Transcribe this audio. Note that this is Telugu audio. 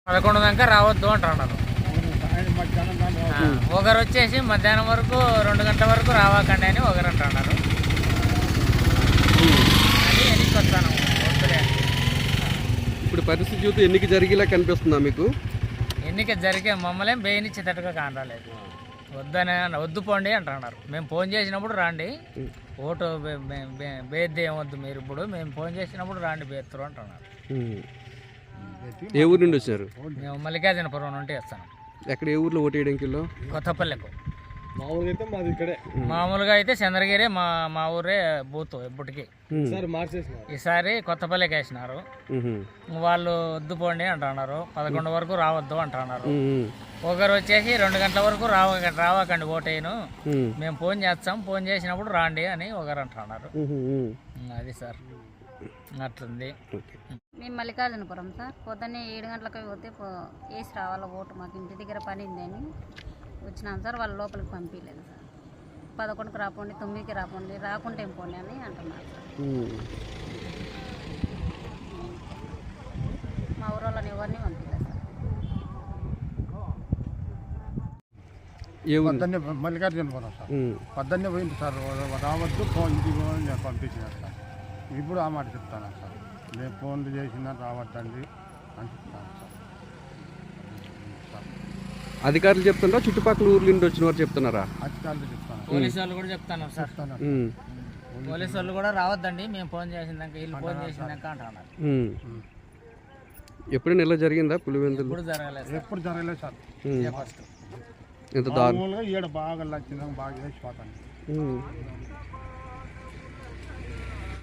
11 దాకా రావద్దు అంటున్నారు. ఒకరు వచ్చేసి మధ్యాహ్నం వరకు 2 గంటల వరకు రావాకండి అని ఒకరు అంటున్నారు. అని ఎన్నికి వస్తాను వద్దులే. ఇప్పుడు పరిస్థితి చూస్తే ఎన్నిక జరిగేలా కనిపిస్తుందా మీకు? ఎన్నిక జరిగే మమ్మల్ని బేయనిచ్చేటట్టుగా కానరాలేదు. వద్దు పోండి అంటున్నారు. మేము ఫోన్ చేసినప్పుడు రాండి, ఓటు బేద్ది ఏమొద్దు మీరు, ఇప్పుడు మేము ఫోన్ చేసినప్పుడు రాండి బేత్తరు అంటున్నారు. ఏ ఊరు నుండి వచ్చారు? మేము మల్లికార్జునపురం నుండి వస్తాను. ఎక్కడ, ఏ ఊర్లో ఓటు వేయడానికి? కొత్తపల్లెకు. మాది మామూలుగా అయితే చంద్రగిరి మా ఊరే బూత్ ఎప్పటికి. ఈసారి కొత్తపల్లికి వేసినారు. వాళ్ళు వద్దు పోండి అంటున్నారు. 11 వరకు రావద్దు అంటున్నారు. ఒకరు వచ్చేసి 2 గంటల వరకు రావకండి ఓటేను, మేము ఫోన్ చేస్తాం, ఫోన్ చేసినప్పుడు రాండి అని ఒకరు అంటున్నారు. అది సార్ అట్లుంది. మేము మల్లికార్జునపురం సార్. పొద్దున్నే 7 గంటలకు పోతే వేసి రావాల ఓటు, మాకు ఇంటి దగ్గర పని ఉందని వచ్చినాం సార్. వాళ్ళ లోపలికి పంపించలేదు సార్. 11కి రాపోండి, 9కి రాపోండి, రాకుంటే ఏం పోండి అని అంటున్నారు సార్. మా ఊరు వాళ్ళని ఎవరిని పంపించలేదు సార్. పొద్దున్నే మల్లికార్జునపురం సార్. పొద్దున్నే పోయింది సార్, రావద్దు ఇంటికి పంపించినారు సార్. ఇప్పుడు ఆ మాట చెప్తాను సార్, నేను ఫోన్లు చేసినా రావద్దండి అని చెప్తాను సార్. అధికారులు చెప్తున్నారా, చుట్టుపక్కల ఊర్ల నుండి వచ్చిన వారు చెప్తున్నారా? అధికారులు చెప్తాను, పోలీసు వాళ్ళు కూడా చెప్తాను సార్. పోలీసు వాళ్ళు కూడా రావద్దండి, మేము ఫోన్ చేసిందాక, వీళ్ళు ఫోన్ చేసిందాక అంటున్నారు. ఎప్పుడైనా ఇలా జరిగిందా పులివెందులు? ఎప్పుడు జరగలేదు, ఎప్పుడు జరగలేదు సార్. ఫస్ట్ మామూలుగా ఈడ బాగా వచ్చిందాక బాగా వేసిపోతాను.